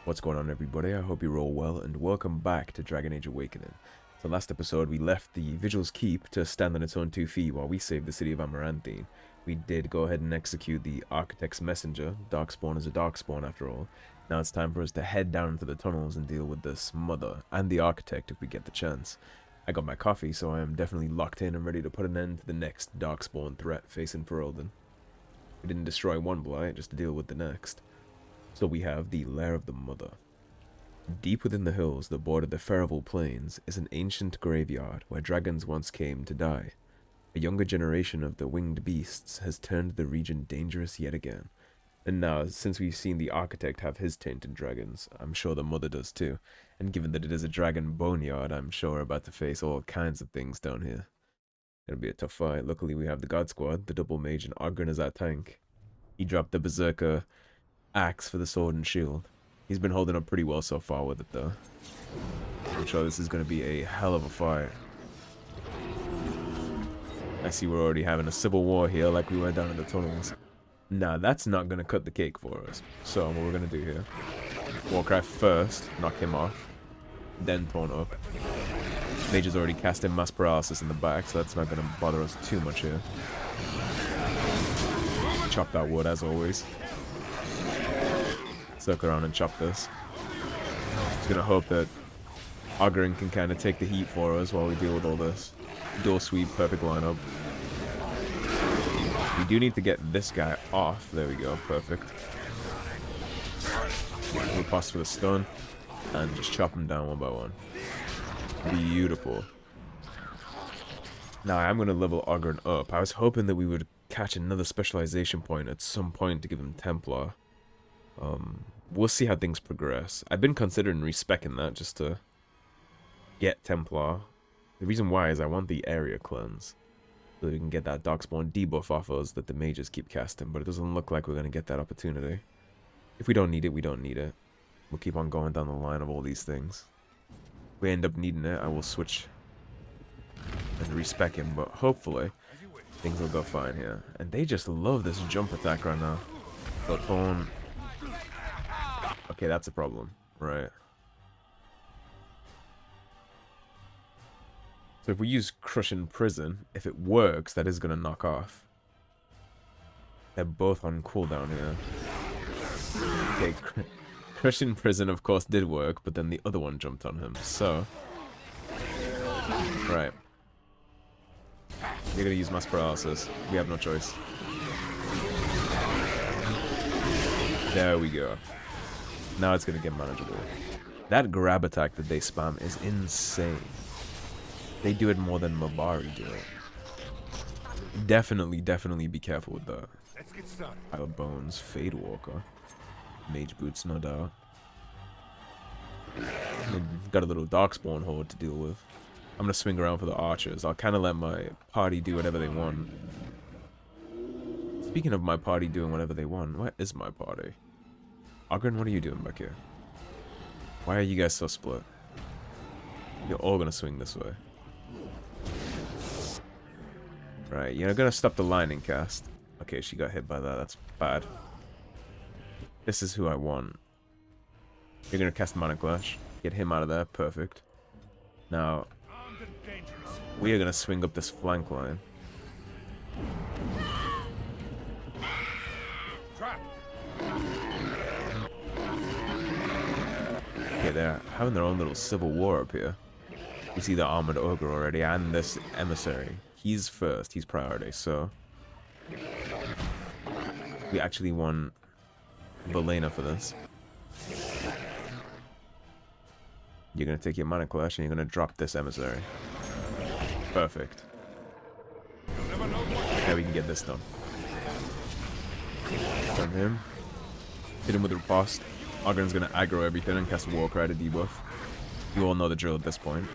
What's going on, everybody? I hope you're all well, and welcome back to Dragon Age Awakening. So last episode, we left the Vigil's Keep to stand on its own 2 feet while we saved the city of Amaranthine. We did go ahead and execute the Architect's Messenger. Darkspawn is a Darkspawn after all. Now it's time for us to head down into the tunnels and deal with this Mother and the Architect if we get the chance. I got my coffee, so I am definitely locked in and ready to put an end to the next Darkspawn threat facing Ferelden. We didn't destroy one Blight, just to deal with the next. So we have the Lair of the Mother. Deep within the hills that border the Ferelden Plains is an ancient graveyard where dragons once came to die. A younger generation of the winged beasts has turned the region dangerous yet again. And now, since we've seen the Architect have his taint in dragons, I'm sure the Mother does too. And given that it is a dragon boneyard, I'm sure we're about to face all kinds of things down here. It'll be a tough fight. Luckily we have the God Squad, the double mage, and Ogren as our tank. He dropped the Berserker axe for the sword and shield. He's been holding up pretty well so far with it though. I'm sure this is going to be a hell of a fight. I see we're already having a civil war here like we were down in the tunnels. Nah, that's not going to cut the cake for us. So what we're going to do here, Warcraft first, knock him off, then taunt up. Mage has already cast in mass paralysis in the back, so that's not going to bother us too much here. Chop that wood as always. Circle around and chop this. Just gonna hope that Ogren can kind of take the heat for us while we deal with all this. Dual sweep, perfect lineup. We do need to get this guy off. There we go, perfect. We'll pass for the stun and just chop him down one by one. Beautiful. Now I am gonna level Ogren up. I was hoping that we would catch another specialization point at some point to give him Templar. We'll see how things progress. I've been considering respeccing that just to get Templar. The reason why is I want the area cleanse, so we can get that Darkspawn debuff off us that the mages keep casting, but it doesn't look like we're going to get that opportunity. If we don't need it, we don't need it. We'll keep on going down the line of all these things. If we end up needing it, I will switch and respec him, but hopefully things will go fine here. And they just love this jump attack right now. So taunt. Okay, that's a problem, right? So if we use Crush in Prison, if it works, that is going to knock off. They're both on cooldown here. Okay, Crush in Prison, of course, did work, but then the other one jumped on him, so... Right. We're going to use Mass Paralysis. We have no choice. There we go. Now it's going to get manageable. That grab attack that they spam is insane. They do it more than Mabari do it. Definitely be careful with that. Let's get started. Pile of Bones, Fade Walker, Mage Boots, no doubt. Got a little Darkspawn horde to deal with. I'm going to swing around for the archers. I'll kind of let my party do whatever they want. Speaking of my party doing whatever they want, where is my party? Ogren, what are you doing back here? Why are you guys so split? You're all gonna swing this way. Right, you're gonna stop the lightning cast. Okay, she got hit by that. That's bad. This is who I want. You're gonna cast Mana Clash. Get him out of there. Perfect. Now, we are gonna swing up this flank line. Okay, they're having their own little civil war up here. We see the Armored Ogre already, and this Emissary. He's first, he's priority, so... We actually want Belena for this. You're gonna take your Mana Clash, and you're gonna drop this Emissary. Perfect. Now we can get this done. Turn him. Hit him with a riposte. Ogren's gonna aggro everything and cast Warcry to debuff. You all know the drill at this point.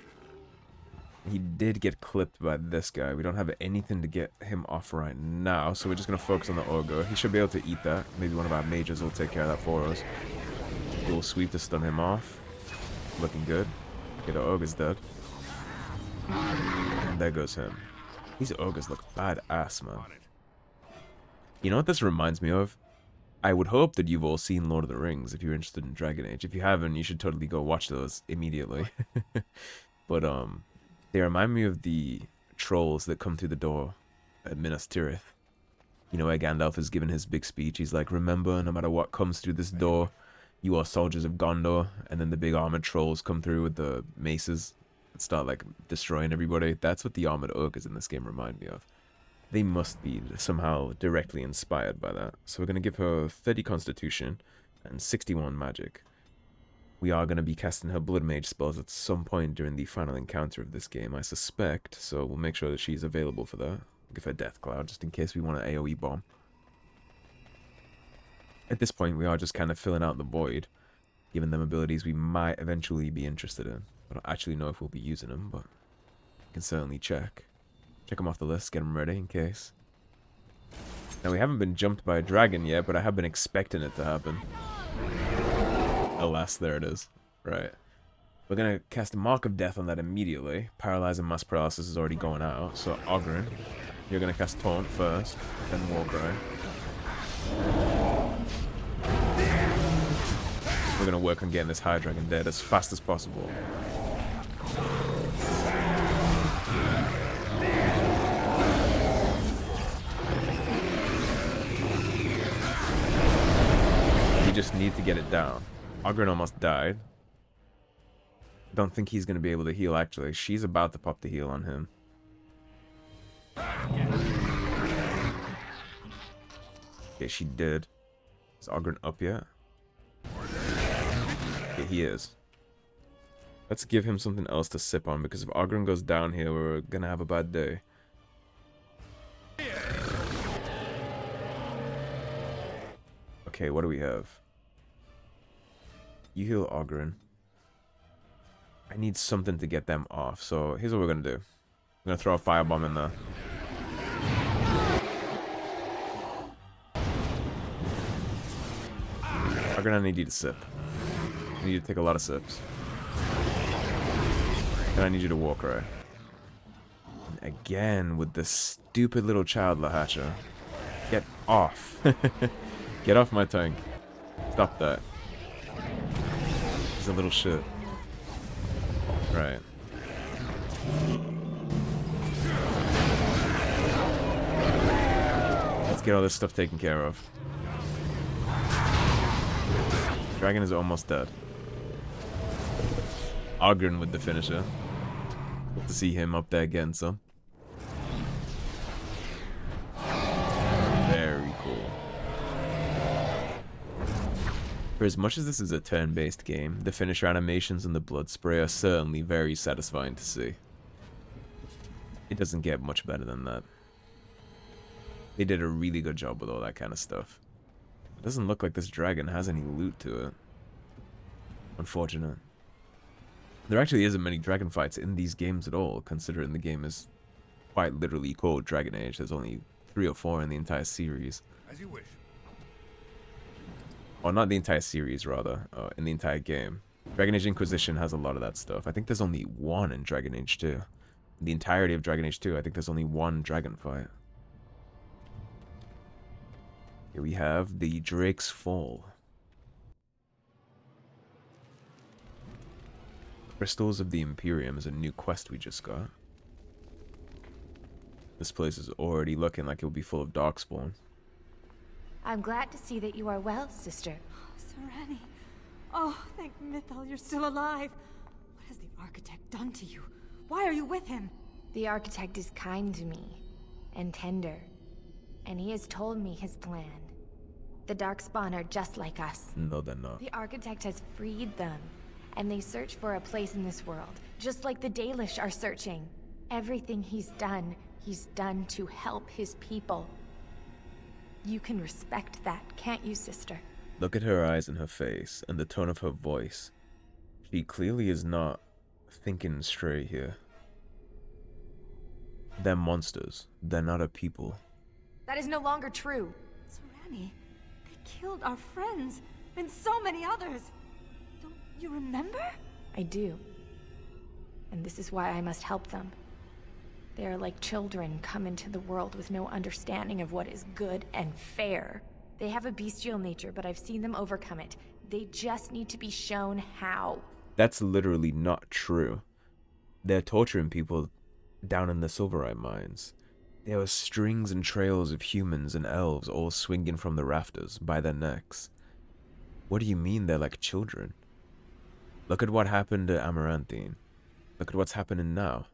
He did get clipped by this guy. We don't have anything to get him off right now, so we're just gonna focus on the Ogre. He should be able to eat that. Maybe one of our mages will take care of that for us. Dual sweep to stun him off. Looking good. Okay, the Ogre's dead. And there goes him. These Ogres look badass, man. You know what this reminds me of? I would hope that you've all seen Lord of the Rings if you're interested in Dragon Age. If you haven't, you should totally go watch those immediately. But they remind me of the trolls that come through the door at Minas Tirith. You know, where Gandalf is giving his big speech. He's like, remember, no matter what comes through this door, you are soldiers of Gondor. And then the big armored trolls come through with the maces and start, like, destroying everybody. That's what the armored ogres in this game remind me of. They must be somehow directly inspired by that. So we're going to give her 30 Constitution and 61 Magic. We are going to be casting her Blood Mage spells at some point during the final encounter of this game, I suspect. So we'll make sure that she's available for that. Give her Death Cloud, just in case we want an AoE bomb. At this point, we are just kind of filling out the void, giving them abilities we might eventually be interested in. I don't actually know if we'll be using them, but we can certainly check. Check them off the list, get them ready in case. Now, we haven't been jumped by a dragon yet, but I have been expecting it to happen. Alas, there it is. Right. We're going to cast a Mark of Death on that immediately. Paralyze and Mass Paralysis is already going out, so Oghren, you're going to cast Taunt first, then Warcry. We're going to work on getting this High Dragon dead as fast as possible. We just need to get it down. Oghren almost died. Don't think he's going to be able to heal, actually. She's about to pop the heal on him. Okay, she did. Is Oghren up yet? Okay, he is. Let's give him something else to sip on, because if Oghren goes down here, we're going to have a bad day. Okay, what do we have? You heal Oghren. I need something to get them off, so here's what we're gonna do. I'm gonna throw a firebomb in there. Oghren, I need you to sip. I need you to take a lot of sips. And I need you to walk right. And again with this stupid little child Lahatcha. Get off. Get off my tank. Stop that. He's a little shit. Right. Let's get all this stuff taken care of. Dragon is almost dead. Oghren with the finisher. Hope to see him up there again, so. Very cool. For as much as this is a turn-based game, the finisher animations and the blood spray are certainly very satisfying to see. It doesn't get much better than that. They did a really good job with all that kind of stuff. It doesn't look like this dragon has any loot to it. Unfortunate. There actually isn't many dragon fights in these games at all, considering the game is quite literally called Dragon Age. There's only 3 or 4 in the entire series. As you wish. Or not the entire series, rather, in the entire game. Dragon Age Inquisition has a lot of that stuff. I think there's only 1 in Dragon Age 2. In the entirety of Dragon Age 2, I think there's only 1 dragon fight. Here we have the Drake's Fall. Crystals of the Imperium is a new quest we just got. This place is already looking like it'll be full of Darkspawn. I'm glad to see that you are well, sister. Oh, Sereni. Oh, thank Mythal you're still alive. What has the Architect done to you? Why are you with him? The Architect is kind to me, and tender, and he has told me his plan. The Darkspawn are just like us. No, they're not. The Architect has freed them, and they search for a place in this world, just like the Dalish are searching. Everything he's done to help his people. You can respect that, can't you, sister? Look at her eyes and her face, and the tone of her voice. She clearly is not thinking straight here. They're monsters. They're not a people. That is no longer true. Sereni, they killed our friends, and so many others. Don't you remember? I do. And this is why I must help them. They are like children come into the world with no understanding of what is good and fair. They have a bestial nature, but I've seen them overcome it. They just need to be shown how. That's literally not true. They're torturing people down in the Silverite mines. There are strings and trails of humans and elves all swinging from the rafters by their necks. What do you mean they're like children? Look at what happened to Amaranthine. Look at what's happening now.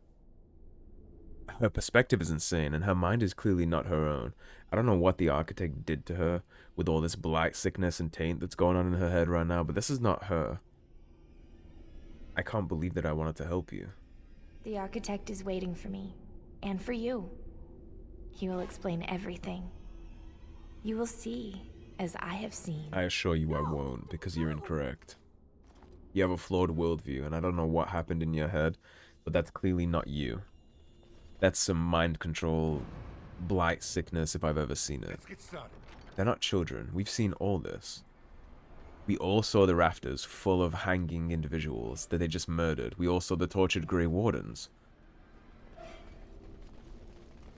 Her perspective is insane, and her mind is clearly not her own. I don't know what the Architect did to her with all this blight sickness and taint that's going on in her head right now, but this is not her. I can't believe that I wanted to help you. The Architect is waiting for me, and for you. He will explain everything. You will see, as I have seen. I assure you I won't, because you're incorrect. You have a flawed worldview, and I don't know what happened in your head, but that's clearly not you. That's some mind control, blight sickness if I've ever seen it. Let's get started. They're not children. We've seen all this. We all saw the rafters full of hanging individuals that they just murdered. We all saw the tortured Grey Wardens.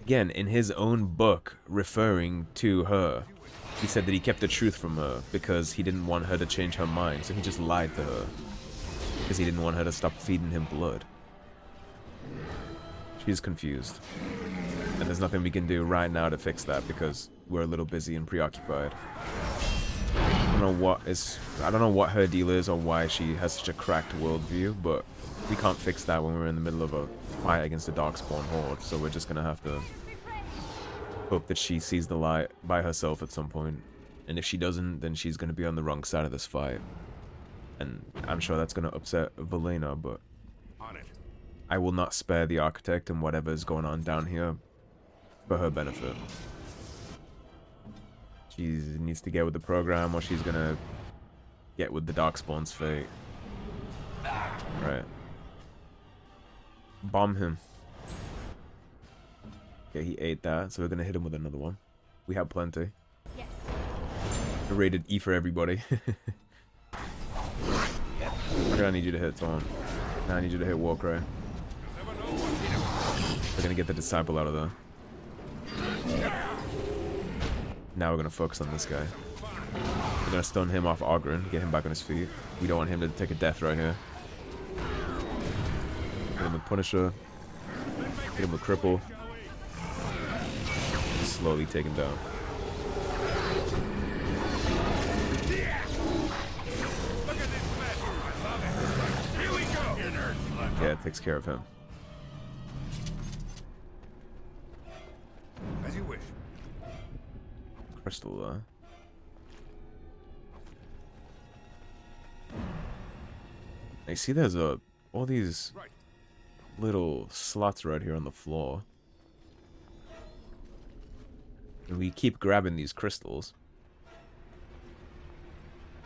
Again, in his own book, referring to her, he said that he kept the truth from her because he didn't want her to change her mind, so he just lied to her. Because he didn't want her to stop feeding him blood. She's confused. And there's nothing we can do right now to fix that because we're a little busy and preoccupied. I don't know what her deal is or why she has such a cracked worldview, but we can't fix that when we're in the middle of a fight against a Darkspawn horde, so we're just gonna have to hope that she sees the light by herself at some point. And if she doesn't, then she's gonna be on the wrong side of this fight. And I'm sure that's gonna upset Velena, but On it. I will not spare the Architect and whatever is going on down here for her benefit. She needs to get with the program or she's gonna get with the Darkspawn's fate. Right. Bomb him. Okay, he ate that, so we're gonna hit him with another one. We have plenty. Yes. Rated E for everybody. We're gonna need you to hit Tom. Now I need you to hit Warcry. We're gonna get the Disciple out of there. Now we're gonna focus on this guy. We're gonna stun him off Ogren, get him back on his feet. We don't want him to take a death right here. Hit him with Punisher. Hit him with Cripple. Slowly take him down. Yeah, it takes care of him. As you wish. Crystal, I see there's all these little slots right here on the floor. And we keep grabbing these crystals.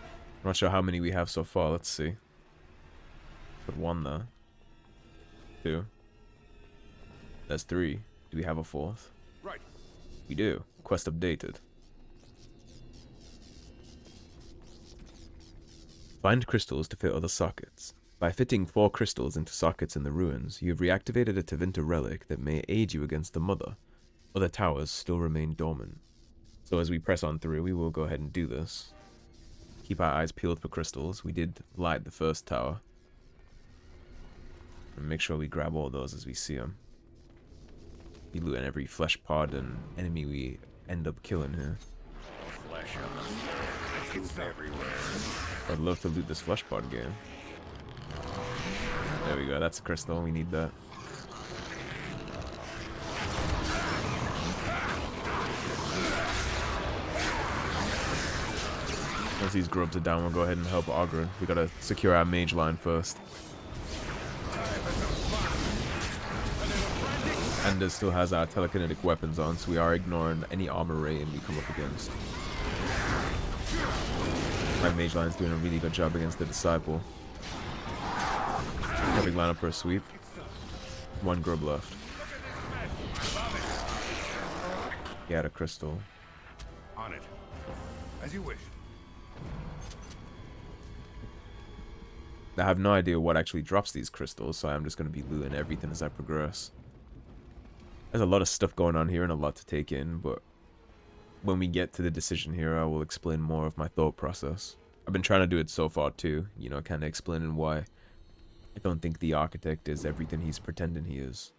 I'm not sure how many we have so far. Let's see. Put one there. Two. That's three. Do we have a fourth? Right. We do. Quest updated. Find crystals to fit other sockets. By fitting 4 crystals into sockets in the ruins, you have reactivated a Tevinter relic that may aid you against the Mother. Other towers still remain dormant. So as we press on through, we will go ahead and do this. Keep our eyes peeled for crystals. We did light the first tower. And make sure we grab all those as we see them. We loot in every flesh pod and enemy we end up killing here. Flesh on the floor. Everywhere. I'd love to loot this flesh pod game. There we go, that's a crystal, we need that. Once these grubs are down, we'll go ahead and help Ogren. We gotta secure our mage line first. Ender still has our telekinetic weapons on, so we are ignoring any armor rating we come up against. My mage line's doing a really good job against the Disciple. Perfect lineup for a sweep. 1 grub left. He had a crystal. On it. As you wish. I have no idea what actually drops these crystals, so I'm just going to be looting everything as I progress. There's a lot of stuff going on here and a lot to take in, but when we get to the decision here, I will explain more of my thought process. I've been trying to do it so far too, you know, kind of explaining why I don't think the architect is everything he's pretending he is.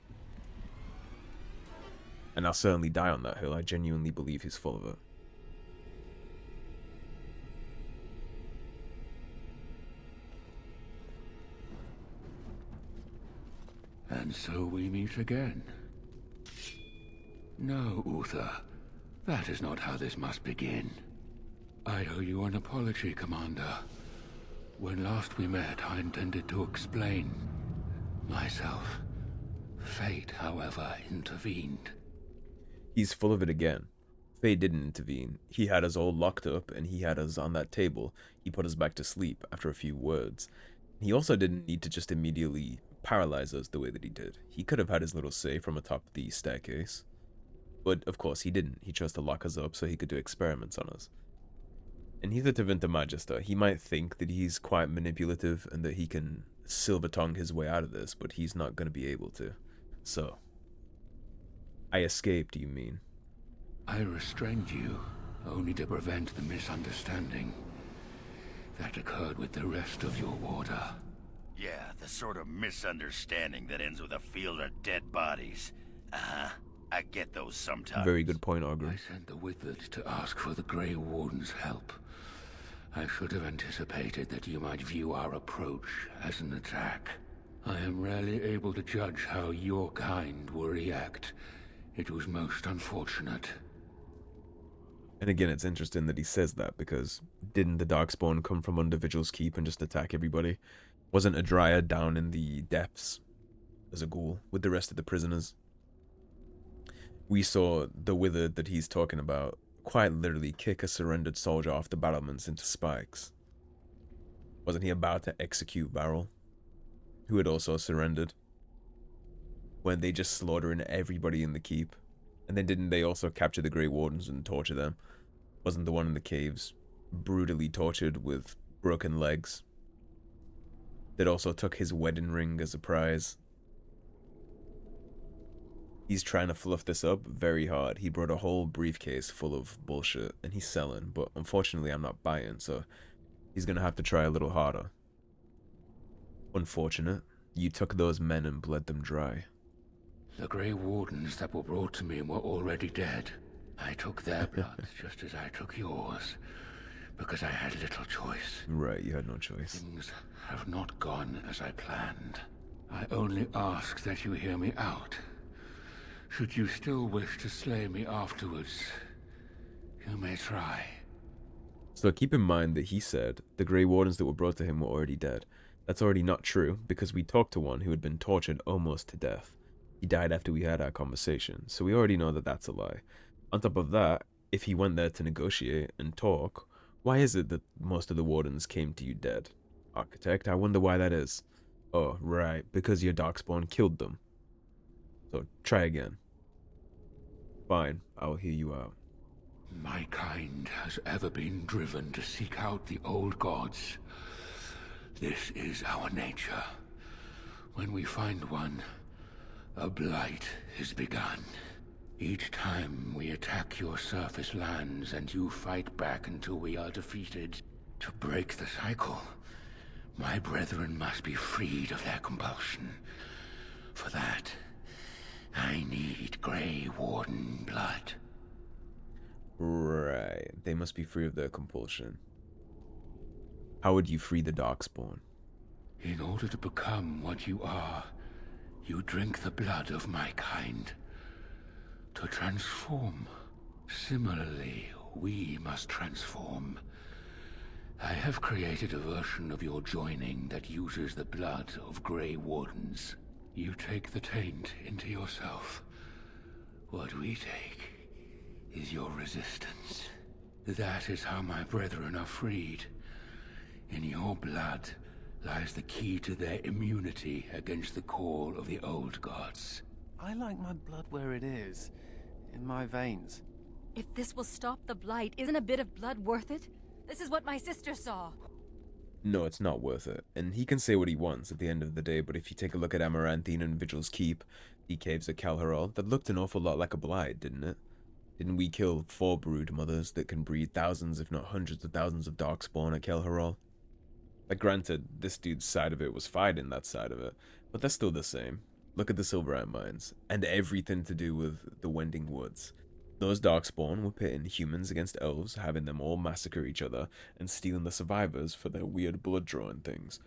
And I'll certainly die on that hill. I genuinely believe he's full of it. And so we meet again. No, Uther. That is not how this must begin. I owe you an apology, Commander. When last we met, I intended to explain myself. Fate, however, intervened. He's full of it again. Fate didn't intervene. He had us all locked up, and he had us on that table. He put us back to sleep after a few words. He also didn't need to just immediately paralyze us the way that he did. He could have had his little say from atop the staircase. But, of course, he didn't. He chose to lock us up so he could do experiments on us. And he's a Tevinter Magister. He might think that he's quite manipulative and that he can silver tongue his way out of this, but he's not going to be able to. So, I escaped, you mean? I restrained you, only to prevent the misunderstanding that occurred with the rest of your order. Yeah, the sort of misunderstanding that ends with a field of dead bodies. I get those sometimes. Very good point, I Ogre. sent the Wizards to ask for the Grey Wardens' help. I should have anticipated that you might view our approach as an attack. I am rarely able to judge how your kind will react. It was most unfortunate. And again, it's interesting that he says that, because didn't the Darkspawn come from under Vigil's Keep and just attack everybody? Wasn't a Dryad down in the depths as a ghoul with the rest of the prisoners? We saw the Withered that he's talking about quite literally kick a surrendered soldier off the battlements into spikes. Wasn't he about to execute Varel, who had also surrendered, when they just slaughtering everybody in the keep? And then didn't they also capture the Grey Wardens and torture them? Wasn't the one in the caves brutally tortured with broken legs? That also took his wedding ring as a prize. He's trying to fluff this up very hard. He brought a whole briefcase full of bullshit and he's selling, but unfortunately I'm not buying, so he's gonna have to try a little harder. Unfortunate. You took those men and bled them dry. The Grey Wardens that were brought to me were already dead. I took their blood just as I took yours, because I had little choice. Right, you had no choice. Things have not gone as I planned. I only ask that you hear me out. Should you still wish to slay me afterwards, you may try. So keep in mind that he said the Grey Wardens that were brought to him were already dead. That's already not true, because we talked to one who had been tortured almost to death. He died after we had our conversation, so we already know that that's a lie. On top of that, if he went there to negotiate and talk, why is it that most of the Wardens came to you dead? Architect, I wonder why that is. Oh, right, because your Darkspawn killed them. So, try again. Fine, I'll hear you out. My kind has ever been driven to seek out the old gods. This is our nature. When we find one, a blight is begun. Each time we attack your surface lands and you fight back until we are defeated. To break the cycle, my brethren must be freed of their compulsion. For that, I need Grey Warden blood. Right, they must be free of their compulsion. How would you free the Darkspawn? In order to become what you are, you drink the blood of my kind. To transform. Similarly, we must transform. I have created a version of your joining that uses the blood of Grey Wardens. You take the taint into yourself. What we take is your resistance. That is how my brethren are freed. In your blood lies the key to their immunity against the call of the old gods. I like my blood where it is, in my veins. If this will stop the blight, isn't a bit of blood worth it? This is what my sister saw. No, it's not worth it. And he can say what he wants at the end of the day, but if you take a look at Amaranthine and Vigil's Keep, the caves at Calharol, that looked an awful lot like a blight, didn't it? Didn't we kill 4 brood mothers that can breed thousands, if not hundreds of thousands of Darkspawn at Kelharol? Like, granted, this dude's side of it was fighting that side of it, but they're still the same. Look at the Silverite Mines, and everything to do with the Wending Woods. Those Darkspawn were pitting humans against elves, having them all massacre each other, and stealing the survivors for their weird blood-drawing things.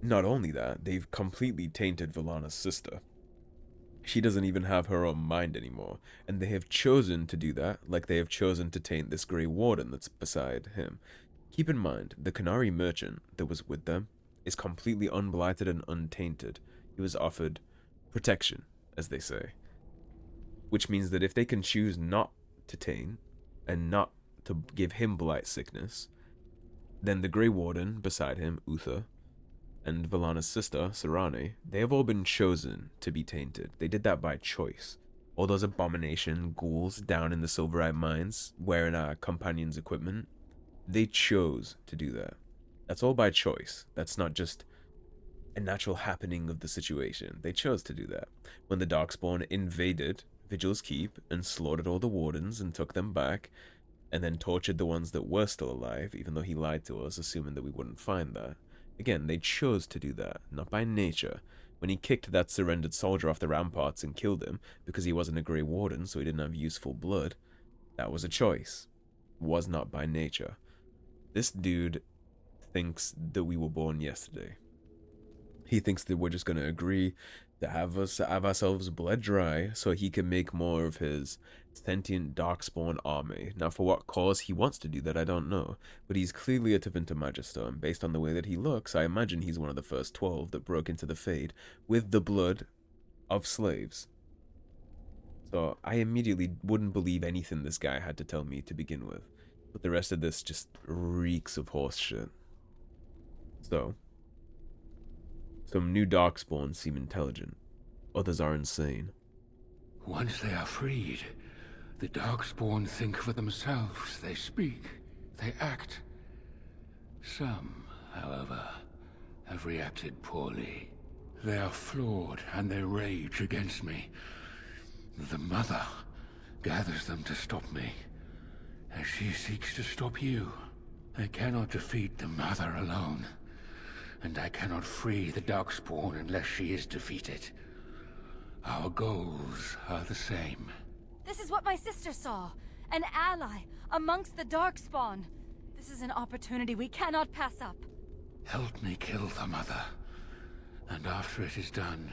Not only that, they've completely tainted Vallana's sister. She doesn't even have her own mind anymore, and they have chosen to do that, like they have chosen to taint this Grey Warden that's beside him. Keep in mind, the Qunari merchant that was with them is completely unblighted and untainted. He was offered protection, as they say. Which means that if they can choose not to taint, and not to give him blight sickness, then the Grey Warden beside him, Uther, and Vallana's sister, Sarani, they have all been chosen to be tainted. They did that by choice. All those abomination ghouls down in the Silverite Mines, wearing our companions' equipment, they chose to do that. That's all by choice. That's not just a natural happening of the situation. They chose to do that. When the Darkspawn invaded Vigil's Keep and slaughtered all the Wardens and took them back, and then tortured the ones that were still alive, even though he lied to us, assuming that we wouldn't find that. Again, they chose to do that, not by nature. When he kicked that surrendered soldier off the ramparts and killed him because he wasn't a Grey Warden, so he didn't have useful blood, that was a choice. Was not by nature. This dude thinks that we were born yesterday. He thinks that we're just going to agree to have ourselves bled dry so he can make more of his sentient Darkspawn army. Now, for what cause he wants to do that, I don't know. But he's clearly a Tevinter Magister, and based on the way that he looks, I imagine he's one of the first 12 that broke into the Fade with the blood of slaves. So I immediately wouldn't believe anything this guy had to tell me to begin with. But the rest of this just reeks of horse shit. So, some new Darkspawn seem intelligent. Others are insane. Once they are freed, the Darkspawn think for themselves. They speak, they act. Some, however, have reacted poorly. They are flawed and they rage against me. The Mother gathers them to stop me, as she seeks to stop you. I cannot defeat the Mother alone, and I cannot free the Darkspawn unless she is defeated. Our goals are the same. This is what my sister saw. An ally amongst the Darkspawn. This is an opportunity we cannot pass up. Help me kill the Mother, and after it is done,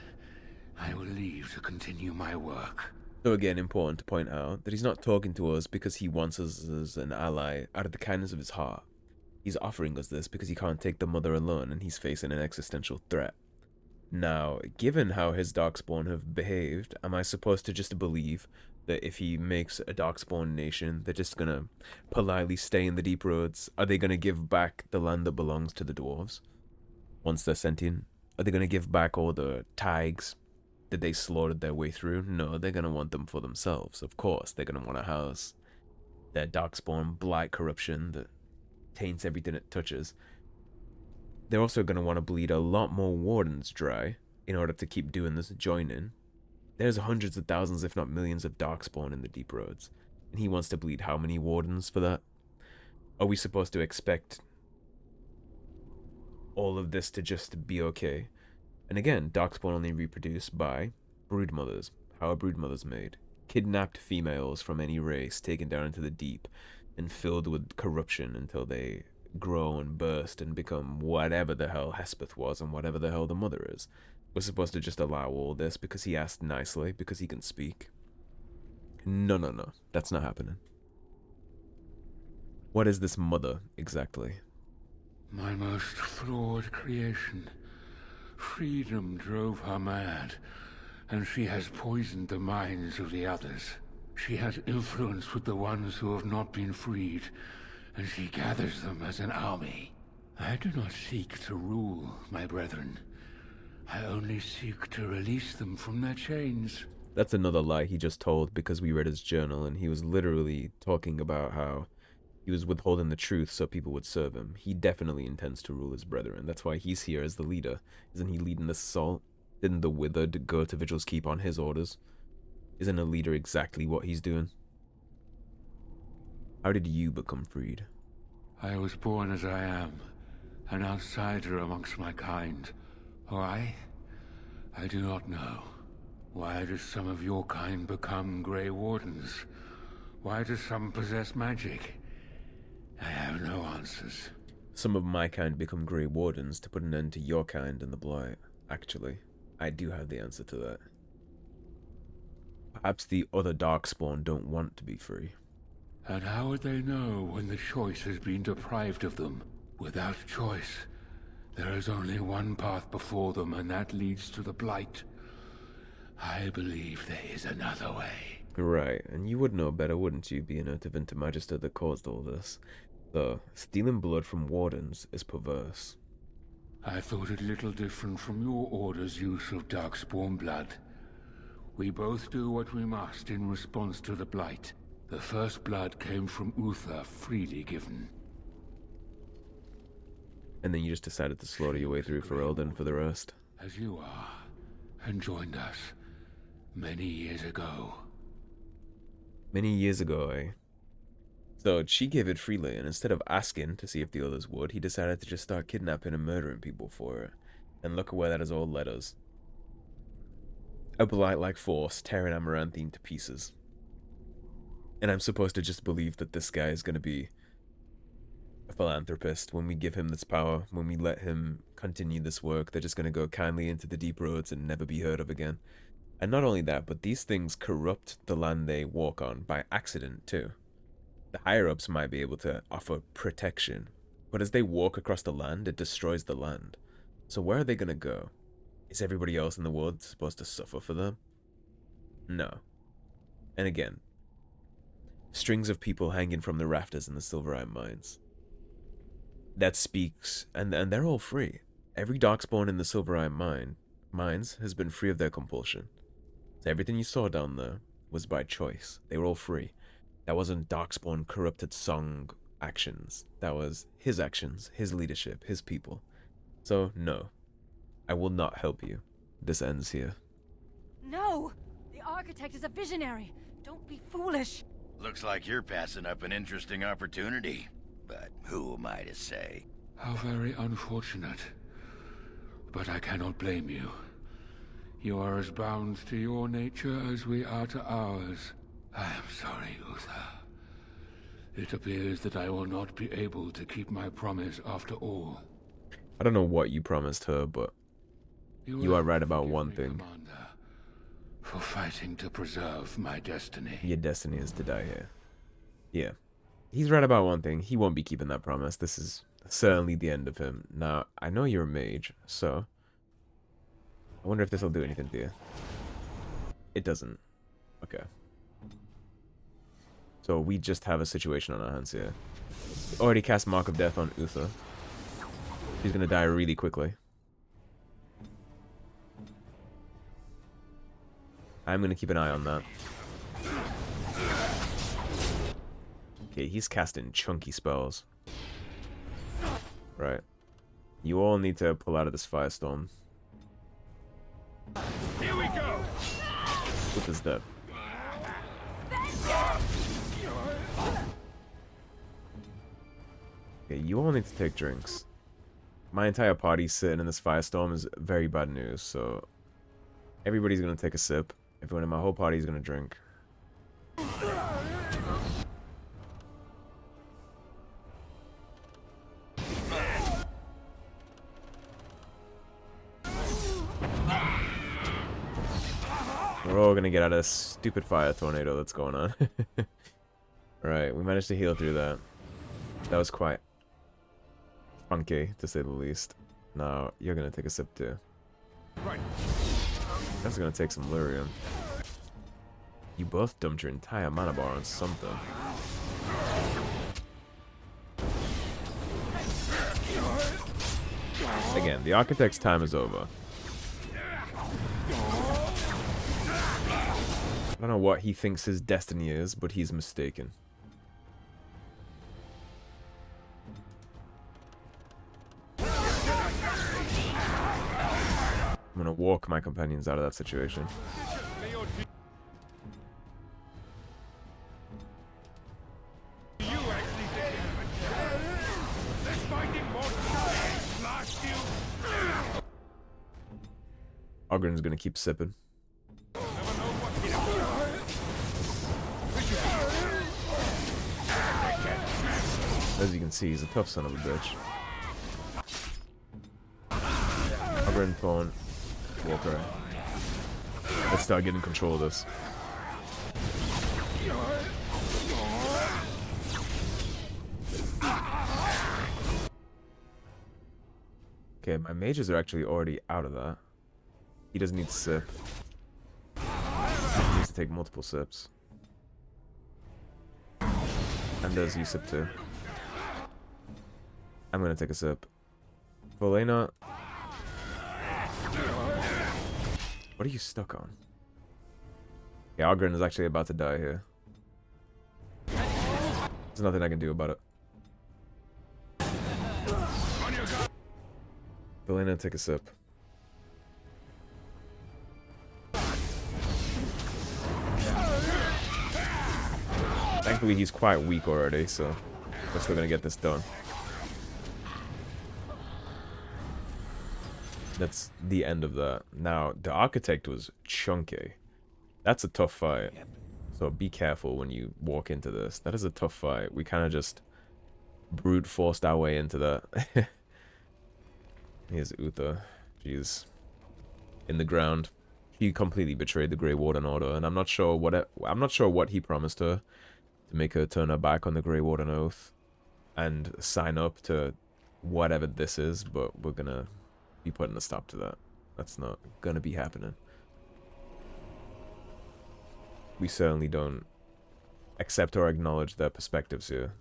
I will leave to continue my work. So again, important to point out that he's not talking to us because he wants us as an ally out of the kindness of his heart. He's offering us this because he can't take the Mother alone and he's facing an existential threat. Now, given how his Darkspawn have behaved, am I supposed to just believe that if he makes a Darkspawn nation, they're just gonna politely stay in the Deep Roads? Are they gonna give back the land that belongs to the dwarves once they're sentient? Are they gonna give back all the Tigers that they slaughtered their way through? No, they're gonna want them for themselves. Of course, they're gonna want to house their Darkspawn blight corruption that taints everything it touches. They're also gonna want to bleed a lot more Wardens dry in order to keep doing this joining. There's hundreds of thousands, if not millions, of Darkspawn in the Deep Roads, and he wants to bleed how many Wardens for that? Are we supposed to expect all of this to just be okay? And again, Darkspawn only reproduce by broodmothers. How are broodmothers made? Kidnapped females from any race, taken down into the deep, and filled with corruption until they grow and burst and become whatever the hell Hespeth was and whatever the hell the Mother is. We're supposed to just allow all this because he asked nicely, because he can speak. No, no, no. That's not happening. What is this Mother, exactly? My most flawed creation. Freedom drove her mad, and she has poisoned the minds of the others. She has influence with the ones who have not been freed, and she gathers them as an army. I do not seek to rule, my brethren. I only seek to release them from their chains. That's another lie he just told because we read his journal, and he was literally talking about how he was withholding the truth so people would serve him. He definitely intends to rule his brethren. That's why he's here as the leader. Isn't he leading this assault? Didn't the Withered go to Vigil's Keep on his orders? Isn't a leader exactly what he's doing? How did you become freed? I was born as I am, an outsider amongst my kind. Why? I do not know. Why do some of your kind become Grey Wardens? Why do some possess magic? I have no answers. Some of my kind become Grey Wardens to put an end to your kind and the Blight. Actually, I do have the answer to that. Perhaps the other Darkspawn don't want to be free. And how would they know when the choice has been deprived of them? Without choice, there is only one path before them, and that leads to the Blight. I believe there is another way. Right, and you would know better, wouldn't you, being a Divinity Magister that caused all this? Though, stealing blood from Wardens is perverse. I thought it little different from your order's use of Darkspawn blood. We both do what we must in response to the Blight. The first blood came from Uther, freely given. And then you just decided to slaughter your way through Ferelden for the rest. As you are, and joined us many years ago. Many years ago, eh? So she gave it freely, and instead of asking to see if the others would, he decided to just start kidnapping and murdering people for it. And look at where that has all led us. A blight-like force tearing Amaranthine to pieces. And I'm supposed to just believe that this guy is going to be a philanthropist when we give him this power, when we let him continue this work. They're just going to go kindly into the deep roads and never be heard of again. And not only that, but these things corrupt the land they walk on by accident too. The higher-ups might be able to offer protection, but as they walk across the land, it destroys the land. So where are they going to go? Is everybody else in the world supposed to suffer for them? No. And again, strings of people hanging from the rafters in the Silverite mines. That speaks, and they're all free. Every Darkspawn in the Silverite mines has been free of their compulsion. So everything you saw down there was by choice. They were all free. That wasn't Darkspawn corrupted Song actions. That was his actions, his leadership, his people. So, no. I will not help you. This ends here. No! The Architect is a visionary. Don't be foolish. Looks like you're passing up an interesting opportunity. But who am I to say? How very unfortunate. But I cannot blame you. You are as bound to your nature as we are to ours. I am sorry, Uther. It appears that I will not be able to keep my promise after all. I don't know what you promised her, but you are right about one thing. Commander, for fighting to preserve my destiny. Your destiny is to die here. Yeah. He's right about one thing. He won't be keeping that promise. This is certainly the end of him. Now, I know you're a mage, so I wonder if this will do anything to you. It doesn't. Okay. So we just have a situation on our hands here. Already cast Mark of Death on Uther. He's gonna die really quickly. I'm gonna keep an eye on that. Okay, he's casting chunky spells. Right. You all need to pull out of this firestorm. Here we go! Uther's dead. Okay, you all need to take drinks. My entire party sitting in this firestorm is very bad news, so everybody's gonna take a sip. Everyone in my whole party is gonna drink. We're all gonna get out of this stupid fire tornado that's going on. Right, we managed to heal through that. That was quite funky, to say the least. Now, you're gonna take a sip too. Right. That's gonna take some lyrium. You both dumped your entire mana bar on something. Again, the Architect's time is over. I don't know what he thinks his destiny is, but he's mistaken. I'm gonna walk my companions out of that situation. Ogren's gonna keep sipping. As you can see, he's a tough son of a bitch. Ogren, Pawn, Walker. Let's start getting control of this. Okay, my mages are actually already out of that. He doesn't need to sip. He needs to take multiple sips. And does you sip too. I'm gonna take a sip. Volena. What are you stuck on? Yeah, Ogren is actually about to die here. There's nothing I can do about it. Volena, take a sip. Thankfully, he's quite weak already, so we're still gonna get this done. That's the end of that. Now, the Architect was chunky. That's a tough fight. So be careful when you walk into this. That is a tough fight. We kind of just brute forced our way into that. Here's Uther. She's in the ground. He completely betrayed the Grey Warden Order, and I'm not sure what he promised her to make her turn her back on the Grey Warden Oath and sign up to whatever this is, but we're gonna be putting a stop to that. That's not gonna be happening. We certainly don't accept or acknowledge their perspectives here.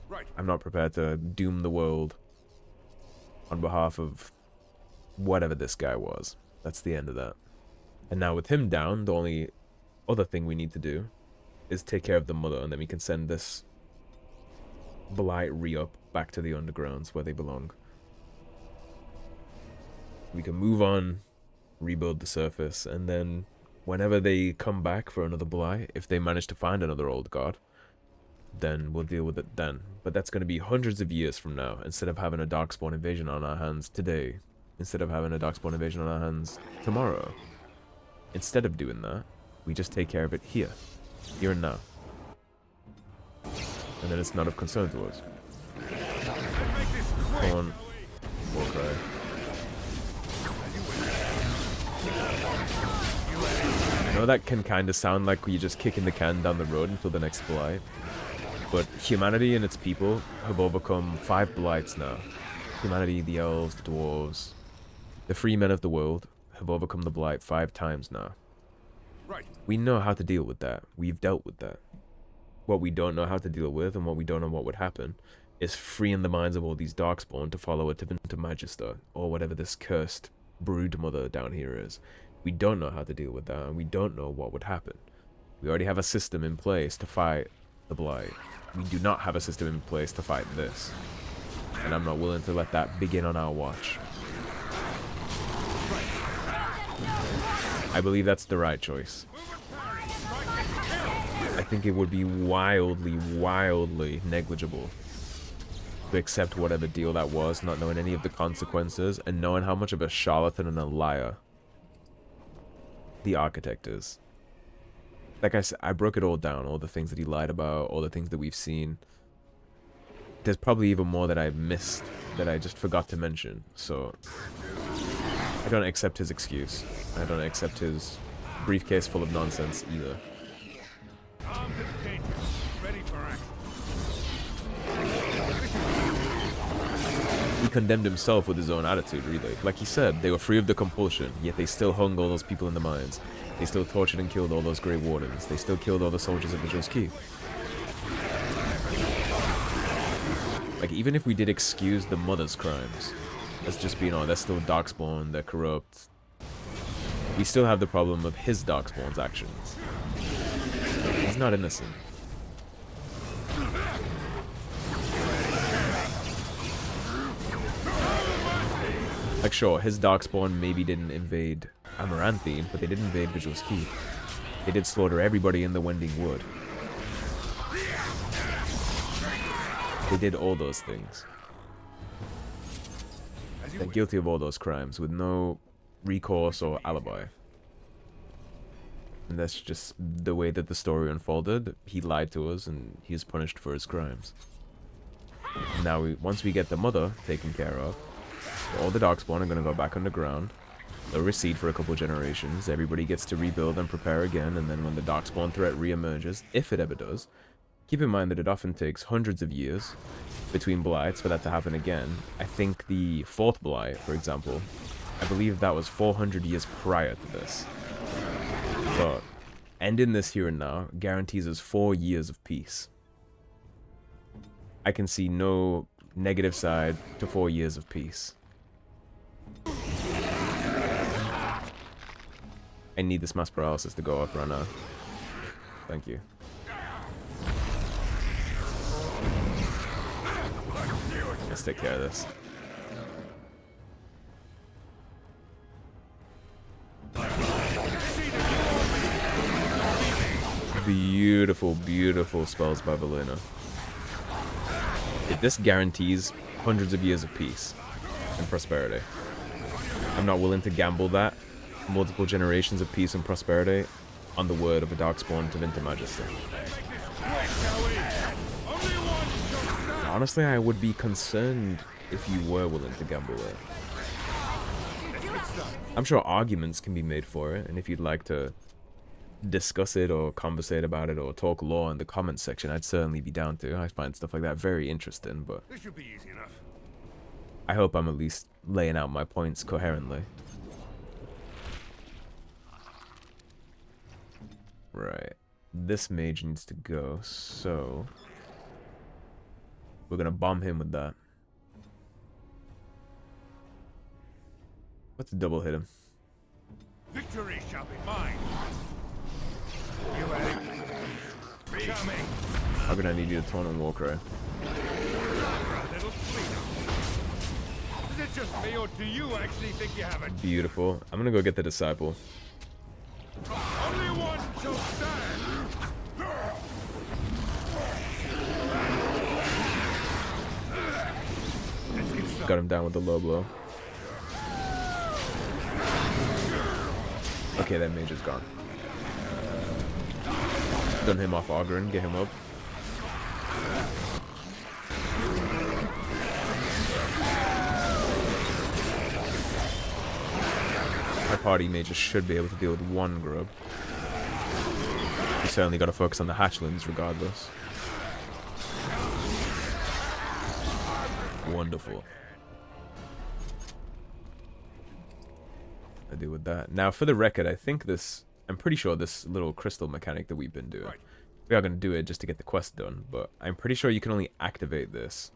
Right. I'm not prepared to doom the world on behalf of whatever this guy was. That's the end of that. And now with him down, the only other thing we need to do is take care of the mother, and then we can send this Blight re-up back to the undergrounds where they belong. We can move on, rebuild the surface, and then whenever they come back for another Blight, if they manage to find another old god, then we'll deal with it then. But that's going to be hundreds of years from now, instead of having a Darkspawn invasion on our hands today, instead of having a Darkspawn invasion on our hands tomorrow. Instead of doing that, we just take care of it here and now. And then it's not of concern to us. Come on, Warcry. I know that can kind of sound like you're just kicking the can down the road until the next Blight, but humanity and its people have overcome 5 Blights now. Humanity, the elves, the dwarves, the free men of the world have overcome the Blight 5 times now. Right. We know how to deal with that. We've dealt with that. What we don't know how to deal with, and what we don't know what would happen, is freeing the minds of all these Darkspawn to follow a Divinity Magister, or whatever this cursed brood mother down here is. We don't know how to deal with that, and we don't know what would happen. We already have a system in place to fight the Blight. We do not have a system in place to fight this. And I'm not willing to let that begin on our watch. I believe that's the right choice. I think it would be wildly, wildly negligible to accept whatever deal that was, not knowing any of the consequences, and knowing how much of a charlatan and a liar the Architect is. Like I said, I broke it all down, all the things that he lied about, all the things that we've seen. There's probably even more that I missed, that I just forgot to mention, so I don't accept his excuse. I don't accept his briefcase full of nonsense either. He condemned himself with his own attitude, really. Like he said, they were free of the compulsion, yet they still hung all those people in the mines. They still tortured and killed all those Grey Wardens. They still killed all the soldiers of Vigil's Keep. Like, even if we did excuse the mother's crimes as just being, oh, they're still Darkspawn, they're corrupt, we still have the problem of his Darkspawn's actions. He's not innocent. Like, sure, his Darkspawn maybe didn't invade Amaranthine, but they did invade Vigil's Keep. They did slaughter everybody in the Wending Wood. They did all those things. They're guilty of all those crimes with no recourse or alibi. And that's just the way that the story unfolded. He lied to us, and he's punished for his crimes. Now, once we get the mother taken care of, all the Darkspawn are going to go back underground. They'll recede for a couple generations. Everybody gets to rebuild and prepare again, and then when the Darkspawn threat reemerges, if it ever does, keep in mind that it often takes hundreds of years between blights for that to happen again. I think the Fourth Blight, for example, I believe that was 400 years prior to this. But ending this here and now guarantees us 4 years of peace. I can see no negative side to 4 years of peace. I need this mass paralysis to go off right now. Thank you. Let's take care of this. Beautiful, beautiful spells by Valena. This guarantees hundreds of years of peace and prosperity. I'm not willing to gamble that. Multiple generations of peace and prosperity on the word of a Darkspawn to Vinter Majesty. Honestly, I would be concerned if you were willing to gamble it. I'm sure arguments can be made for it, and if you'd like to discuss it or conversate about it or talk lore in the comments section, I'd certainly be down to. I find stuff like that very interesting, but This should be easy enough. I hope I'm at least laying out my points coherently. Right. This mage needs to go, so we're gonna bomb him with that. Let's double hit him. Victory shall be mine. You ready? Coming. I'm gonna need you to taunt on Warcry. A little cleanup. Is it just me, or do you actually think you have it? Beautiful. I'm gonna go get the disciple. Only one shall stand. Got him down with the low blow. Okay, that mage is gone. Done him off Ogren, get him up. My party mages should be able to deal with one grub. You certainly got to focus on the hatchlings regardless. Wonderful. I deal with that. Now, for the record, I think this... I'm pretty sure this little crystal mechanic that we've been doing, we are going to do it just to get the quest done, but I'm pretty sure you can only activate this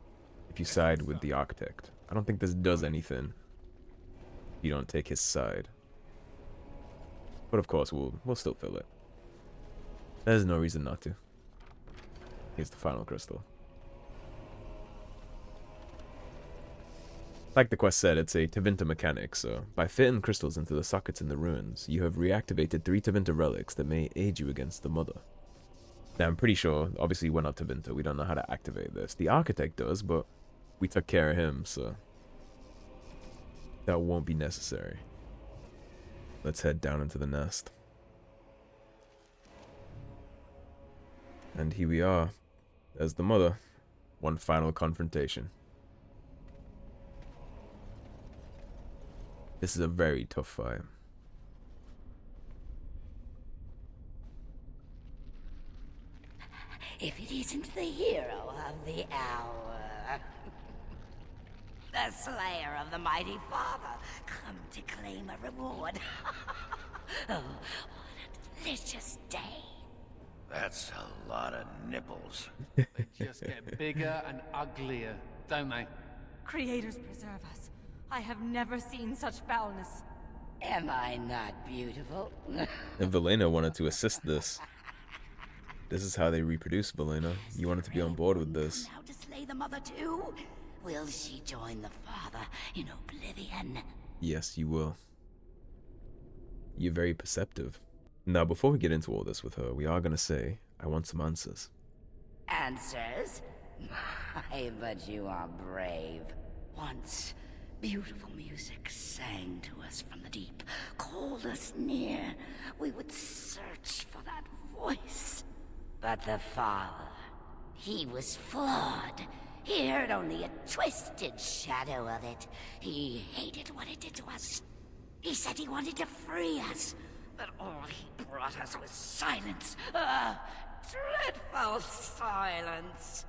if you side with the Architect. I don't think this does anything if you don't take his side. But of course, we'll still fill it. There's no reason not to. Here's the final crystal. Like the quest said, it's a Tevinter mechanic, so by fitting crystals into the sockets in the ruins, you have reactivated 3 Tevinter relics that may aid you against the Mother. Now, I'm pretty sure, obviously we're not Tevinter, we don't know how to activate this. The Architect does, but we took care of him, so that won't be necessary. Let's head down into the nest. And here we are. There's the Mother. One final confrontation. This is a very tough fight. If it isn't the hero of the hour, the slayer of the mighty father, come to claim a reward. Oh, what a delicious day. That's a lot of nipples. They just get bigger and uglier, don't they? Creators preserve us. I have never seen such foulness. Am I not beautiful? And Valena wanted to assist this. This is how they reproduce, Valena. You wanted to be on board with this. Now to slay the mother too? Will she join the father in oblivion? Yes, you will. You're very perceptive. Now, before we get into all this with her, we are going to say, I want some answers. Answers? My, but you are brave. Once, Beautiful music sang to us from the deep, called us near. We would search for that voice. But the Father, he was flawed. He heard only a twisted shadow of it. He hated what it did to us. He said he wanted to free us, but all he brought us was silence. Dreadful silence.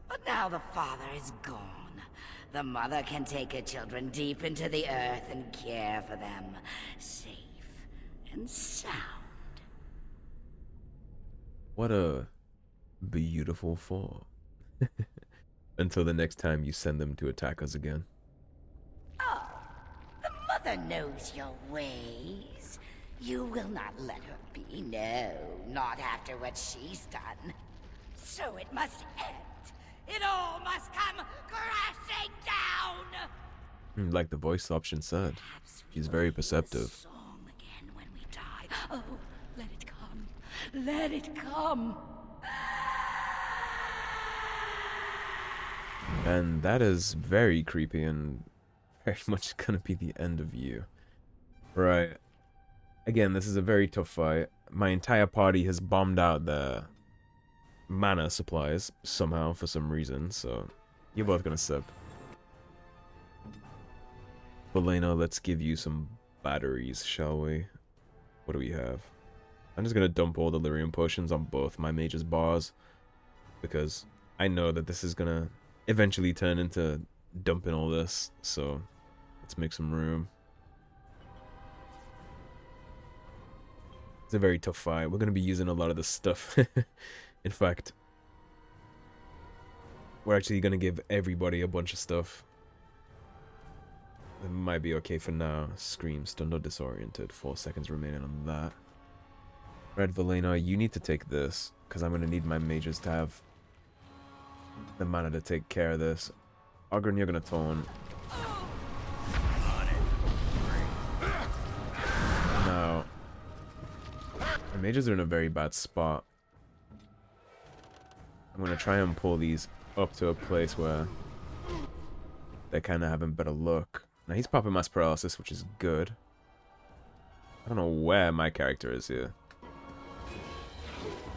But now the Father is gone. The Mother can take her children deep into the earth and care for them, safe and sound. What a beautiful fall. Until the next time you send them to attack us again. Oh, the Mother knows your ways. You will not let her be, no, not after what she's done. So it must end. It all must come crashing down! Like the voice option said, she's very perceptive. Song again when we die. Oh, let it come. Let it come. And that is very creepy and very much gonna be the end of you. Right. Again, this is a very tough fight. My entire party has bombed out the mana supplies somehow for some reason, so you're both gonna sip. Belena, let's give you some batteries, shall we? What do we have? I'm just gonna dump all the lyrium potions on both my mage's bars, because I know that this is gonna eventually turn into dumping all this, so let's make some room. It's a very tough fight. We're gonna be using a lot of this stuff. In fact, we're actually gonna give everybody a bunch of stuff. It might be okay for now. Scream, stunned or disoriented. 4 seconds remaining on that. Red Valena, you need to take this, because I'm gonna need my mages to have the mana to take care of this. Ogren, you're gonna taunt. Now, the mages are in a very bad spot. I'm gonna try and pull these up to a place where they're kind of having better luck. Now he's popping mass paralysis, which is good. I don't know where my character is here.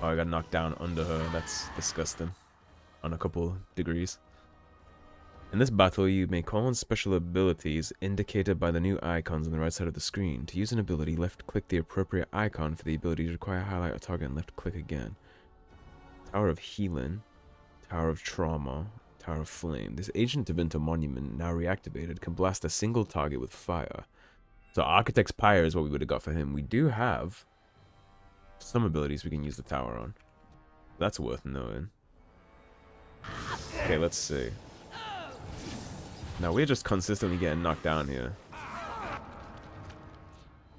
Oh, I got knocked down under her. That's disgusting. On a couple degrees. In this battle, you may call on special abilities indicated by the new icons on the right side of the screen. To use an ability, left-click the appropriate icon for the ability to require highlight a target and left-click again. Tower of Healing, Tower of Trauma, Tower of Flame. This Ancient Divinity Monument, now reactivated, can blast a single target with fire. So Architect's Pyre is what we would have got for him. We do have some abilities we can use the tower on. That's worth knowing. Okay, let's see. Now we're just consistently getting knocked down here.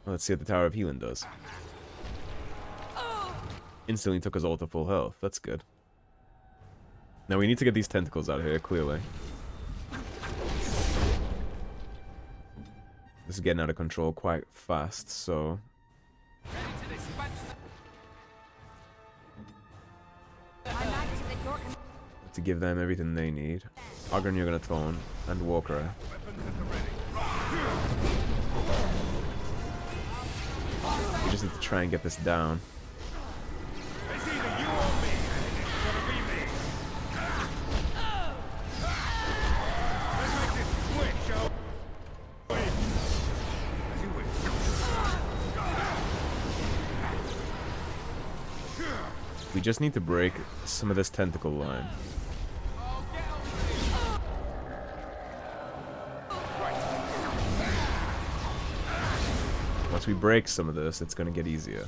Well, let's see what the Tower of Healing does. Instantly took us all to full health. That's good. Now we need to get these tentacles out of here, clearly. This is getting out of control quite fast, so... to give them everything they need. Ogren, you're gonna taunt, and Walker. We just need to try and get this down. We just need to break some of this tentacle line. Once we break some of this, it's going to get easier.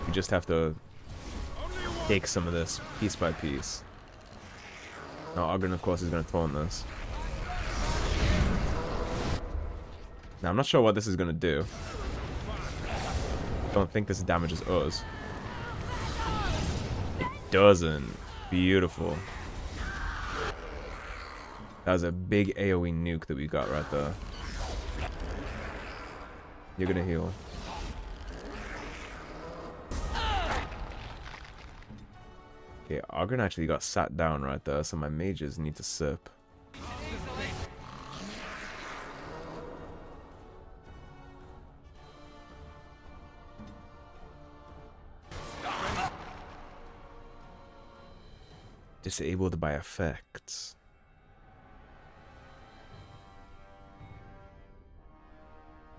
We just have to take some of this piece by piece. Now, Ogren, of course, is going to taunt this. Now, I'm not sure what this is going to do. Don't think this damages us. It doesn't. Beautiful. That was a big AoE nuke that we got right there. You're gonna heal. Okay, Ogren actually got sat down right there, so my mages need to sip. Disabled by effects.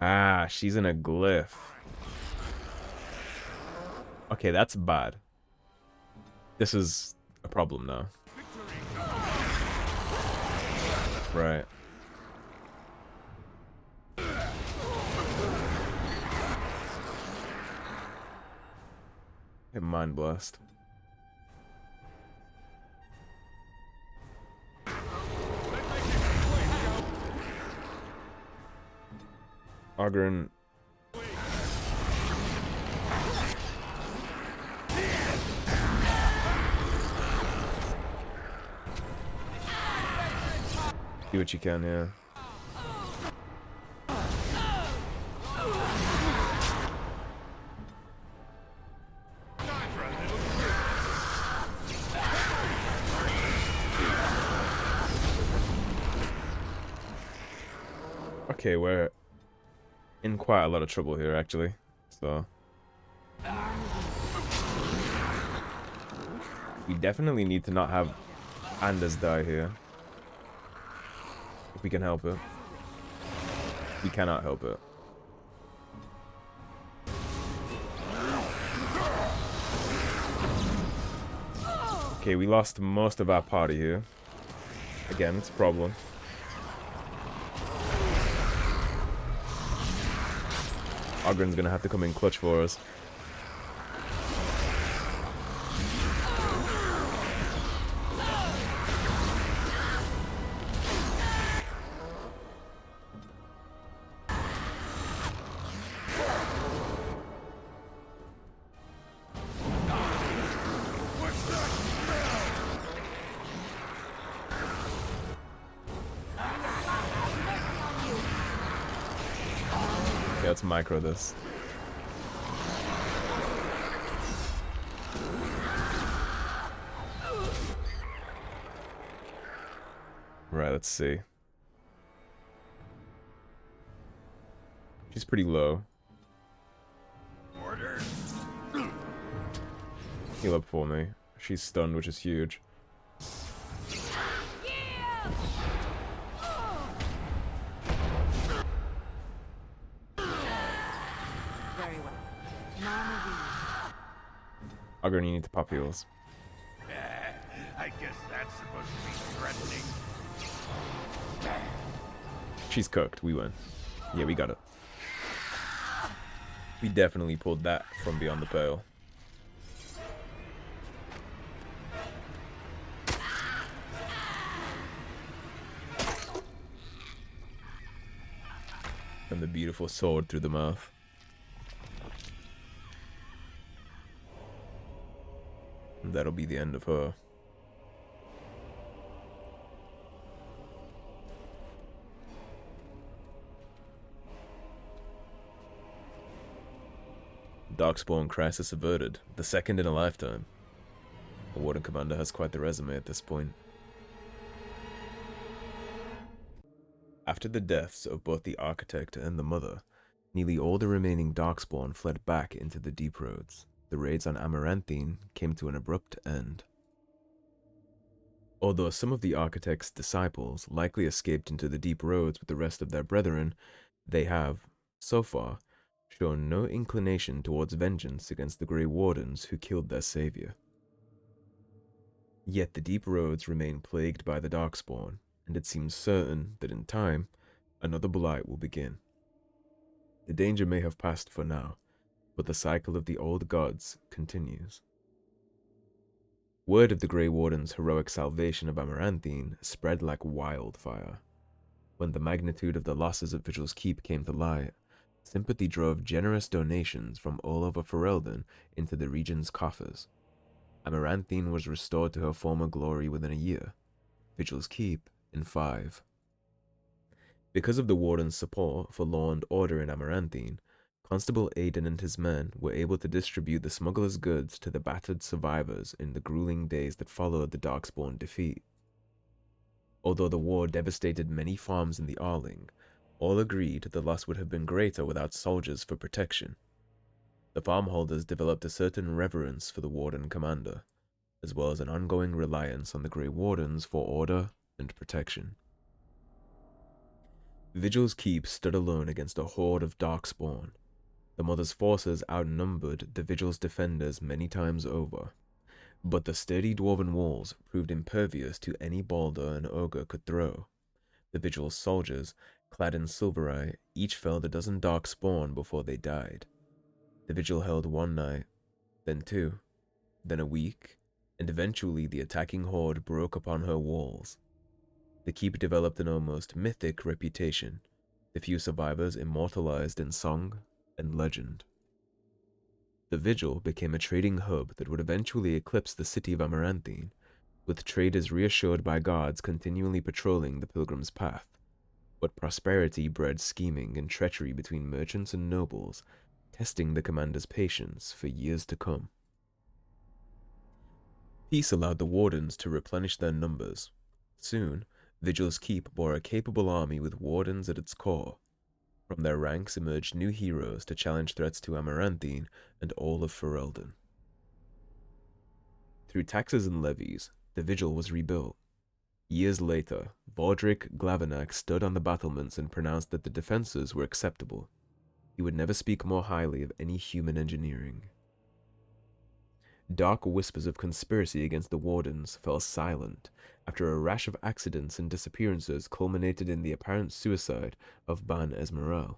Ah, she's in a glyph. Okay, that's bad. This is a problem now. Right. Get mind blast. Ogren. Do what you can, yeah. Okay, we're in quite a lot of trouble here, actually. So we definitely need to not have Anders die here. If we can help it. We cannot help it. Okay, we lost most of our party here. Again, it's a problem. Ogren's gonna have to come in clutch for us. Okay, let's micro this. Right, let's see. She's pretty low. Order. Heal up for me. She's stunned, which is huge. Very well. Mama Ogren, you need to pop heals. I guess that's supposed to be threatening. She's cooked. We win. Yeah, we got it. We definitely pulled that from beyond the pale. And the beautiful sword through the mouth. And that'll be the end of her. Darkspawn crisis averted, the second in a lifetime. The Warden Commander has quite the resume at this point. After the deaths of both the Architect and the Mother, nearly all the remaining Darkspawn fled back into the Deep Roads. The raids on Amaranthine came to an abrupt end. Although some of the Architect's disciples likely escaped into the Deep Roads with the rest of their brethren, they have, so far, shown no inclination towards vengeance against the Grey Wardens who killed their savior. Yet the Deep Roads remain plagued by the Darkspawn, and it seems certain that in time, another blight will begin. The danger may have passed for now, but the cycle of the old gods continues. Word of the Grey Wardens' heroic salvation of Amaranthine spread like wildfire. When the magnitude of the losses at Vigil's Keep came to light, sympathy drove generous donations from all over Ferelden into the region's coffers. Amaranthine was restored to her former glory within a year, Vigil's Keep in 5. Because of the Warden's support for law and order in Amaranthine, Constable Aidan and his men were able to distribute the smuggler's goods to the battered survivors in the grueling days that followed the Darkspawn defeat. Although the war devastated many farms in the Arling, all agreed the loss would have been greater without soldiers for protection. The farmholders developed a certain reverence for the Warden Commander, as well as an ongoing reliance on the Grey Wardens for order and protection. Vigil's Keep stood alone against a horde of Darkspawn. The Mother's forces outnumbered the Vigil's defenders many times over, but the sturdy dwarven walls proved impervious to any boulder an ogre could throw. The Vigil's soldiers, clad in silvereye, each felled a dozen Darkspawn before they died. The Vigil held one night, then two, then a week, and eventually the attacking horde broke upon her walls. The keep developed an almost mythic reputation, the few survivors immortalized in song and legend. The Vigil became a trading hub that would eventually eclipse the city of Amaranthine, with traders reassured by guards continually patrolling the pilgrim's path. But prosperity bred scheming and treachery between merchants and nobles, testing the commander's patience for years to come. Peace allowed the Wardens to replenish their numbers. Soon, Vigil's Keep bore a capable army with Wardens at its core. From their ranks emerged new heroes to challenge threats to Amaranthine and all of Ferelden. Through taxes and levies, the Vigil was rebuilt. Years later, Valdric Glavenac stood on the battlements and pronounced that the defenses were acceptable. He would never speak more highly of any human engineering. Dark whispers of conspiracy against the Wardens fell silent after a rash of accidents and disappearances culminated in the apparent suicide of Ban Esmeralda.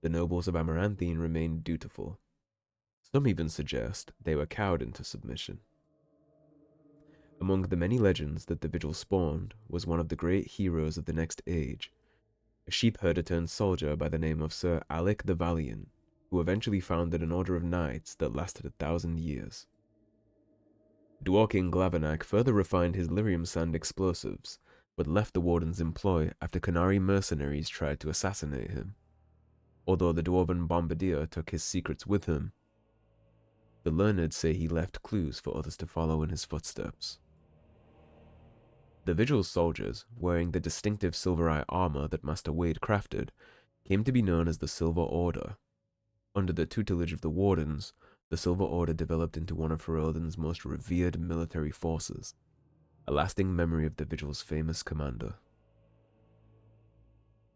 The nobles of Amaranthine remained dutiful. Some even suggest they were cowed into submission. Among the many legends that the Vigil spawned was one of the great heroes of the next age, a sheepherder turned soldier by the name of Sir Alec the Valiant, who eventually founded an order of knights that lasted 1,000 years. Dwarking Glavenac further refined his lyrium sand explosives, but left the Warden's employ after Canary mercenaries tried to assassinate him. Although the dwarven bombardier took his secrets with him, the learned say he left clues for others to follow in his footsteps. The Vigil's soldiers, wearing the distinctive silvereye armor that Master Wade crafted, came to be known as the Silver Order. Under the tutelage of the Wardens, the Silver Order developed into one of Ferelden's most revered military forces, a lasting memory of the Vigil's famous commander.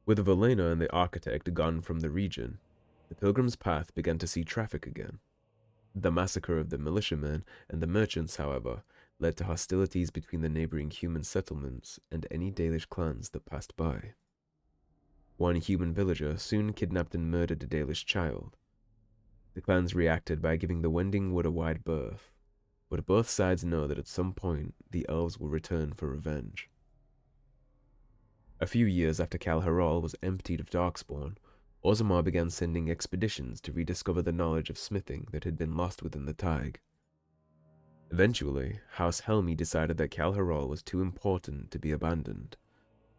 With Velena and the Architect gone from the region, the Pilgrim's Path began to see traffic again. The massacre of the militiamen and the merchants, however, led to hostilities between the neighboring human settlements and any Dalish clans that passed by. One human villager soon kidnapped and murdered a Dalish child. The clans reacted by giving the Wending Wood a wide berth, but both sides know that at some point the elves will return for revenge. A few years after Kal Harol was emptied of Darkspawn, Orzammar began sending expeditions to rediscover the knowledge of smithing that had been lost within the Taig. Eventually, House Helmi decided that Kal Harol was too important to be abandoned.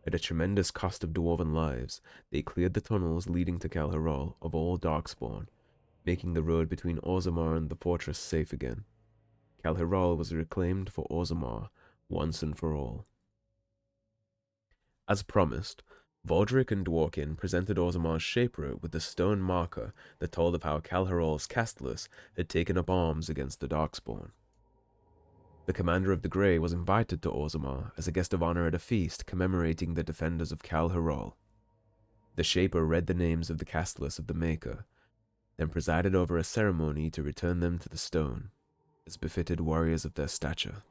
At a tremendous cost of dwarven lives, they cleared the tunnels leading to Kal Harol of all Darkspawn, making the road between Orzammar and the fortress safe again. Kal Harol was reclaimed for Orzammar once and for all. As promised, Valdric and Dworkin presented Orzammar's Shaper with the stone marker that told of how Kal Harol's Castellus had taken up arms against the Darkspawn. The commander of the Grey was invited to Orzammar as a guest of honor at a feast commemorating the defenders of Kal Harol. The Shaper read the names of the Castellus of the Maker, then presided over a ceremony to return them to the stone, as befitted warriors of their stature.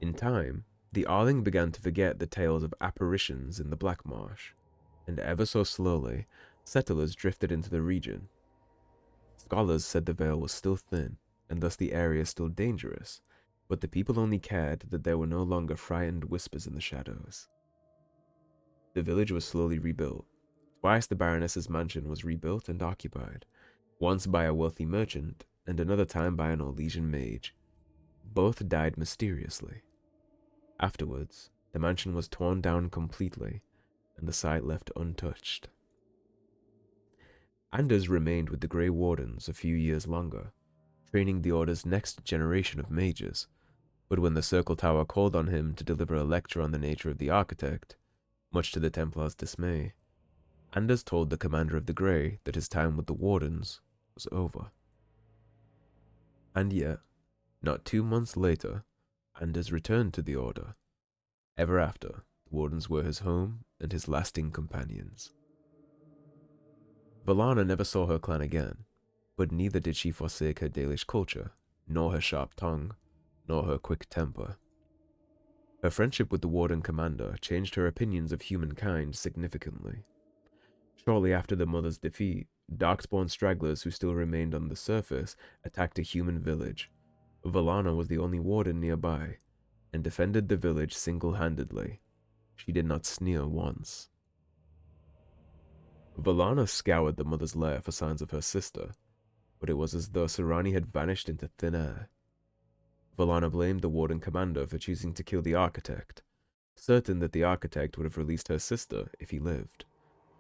In time, the Arling began to forget the tales of apparitions in the Black Marsh, and ever so slowly, settlers drifted into the region. Scholars said the veil was still thin, and thus the area still dangerous, but the people only cared that there were no longer frightened whispers in the shadows. The village was slowly rebuilt. Twice the Baroness's mansion was rebuilt and occupied, once by a wealthy merchant, and another time by an Orlesian mage. Both died mysteriously. Afterwards, the mansion was torn down completely, and the site left untouched. Anders remained with the Grey Wardens a few years longer, training the Order's next generation of mages, but when the Circle Tower called on him to deliver a lecture on the nature of the Architect, much to the Templars' dismay, Anders told the commander of the Grey that his time with the Wardens was over. And yet, Not 2 months later, Anders returned to the Order. Ever after, the Wardens were his home and his lasting companions. Valana never saw her clan again, but neither did she forsake her Dalish culture, nor her sharp tongue, nor her quick temper. Her friendship with the Warden commander changed her opinions of humankind significantly. Shortly after the Mother's defeat, Darkspawn stragglers who still remained on the surface attacked a human village. Valana was the only warden nearby, and defended the village single-handedly. She did not sneer once. Valana scoured the Mother's lair for signs of her sister, but it was as though Serani had vanished into thin air. Valana blamed the Warden commander for choosing to kill the Architect, certain that the Architect would have released her sister if he lived.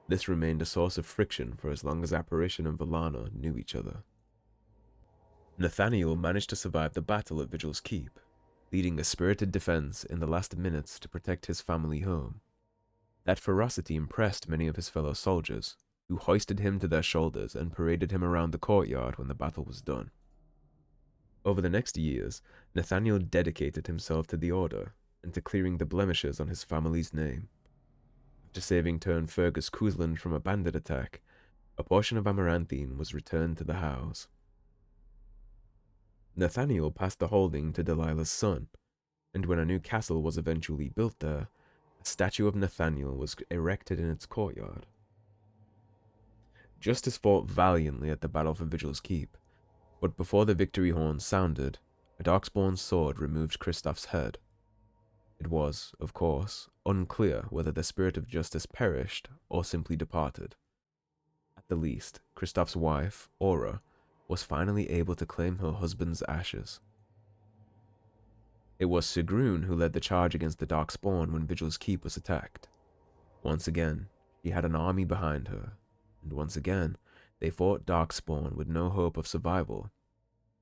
This remained a source of friction for as long as Apparition and Valana knew each other. Nathaniel managed to survive the battle at Vigil's Keep, leading a spirited defense in the last minutes to protect his family home. That ferocity impressed many of his fellow soldiers, who hoisted him to their shoulders and paraded him around the courtyard when the battle was done. Over the next years, Nathaniel dedicated himself to the Order and to clearing the blemishes on his family's name. After saving Turn Fergus Kuzland from a bandit attack, a portion of Amaranthine was returned to the house. Nathaniel passed the holding to Delilah's son, and when a new castle was eventually built there, a statue of Nathaniel was erected in its courtyard. Justice fought valiantly at the battle for Vigil's Keep, but before the victory horn sounded, a Darkspawn sword removed Kristoff's head. It was, of course, unclear whether the spirit of justice perished or simply departed. At the least, Kristoff's wife, Aura, was finally able to claim her husband's ashes. It was Sigrun who led the charge against the Darkspawn when Vigil's Keep was attacked. Once again, she had an army behind her, and once again, they fought Darkspawn with no hope of survival.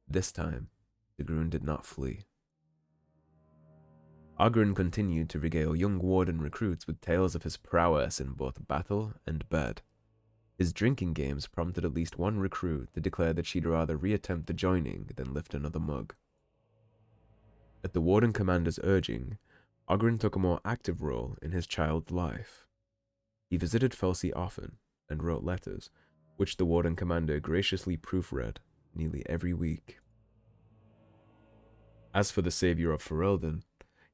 This time, Sigrun did not flee. Oghren continued to regale young Warden recruits with tales of his prowess in both battle and bed. His drinking games prompted at least one recruit to declare that she'd rather reattempt the joining than lift another mug. At the Warden commander's urging, Oghren took a more active role in his child's life. He visited Felsi often and wrote letters, which the Warden commander graciously proofread nearly every week. As for the Savior of Ferelden,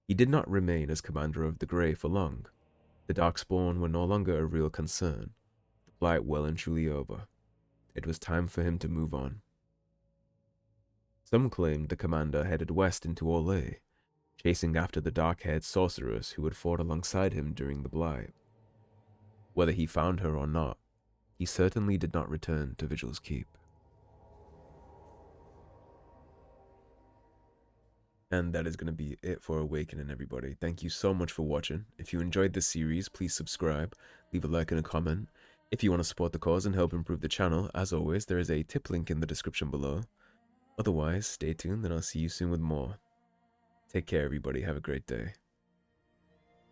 he did not remain as commander of the Grey for long. The Darkspawn were no longer a real concern, the Blight well and truly over. It was time for him to move on. Some claimed the commander headed west into Orlais, chasing after the dark-haired sorceress who had fought alongside him during the Blight. Whether he found her or not, he certainly did not return to Vigil's Keep. And that is going to be it for Awakening, everybody. Thank you so much for watching. If you enjoyed this series, please subscribe, leave a like and a comment. If you want to support the cause and help improve the channel, as always, there is a tip link in the description below. Otherwise, stay tuned and I'll see you soon with more. Take care, everybody. Have a great day.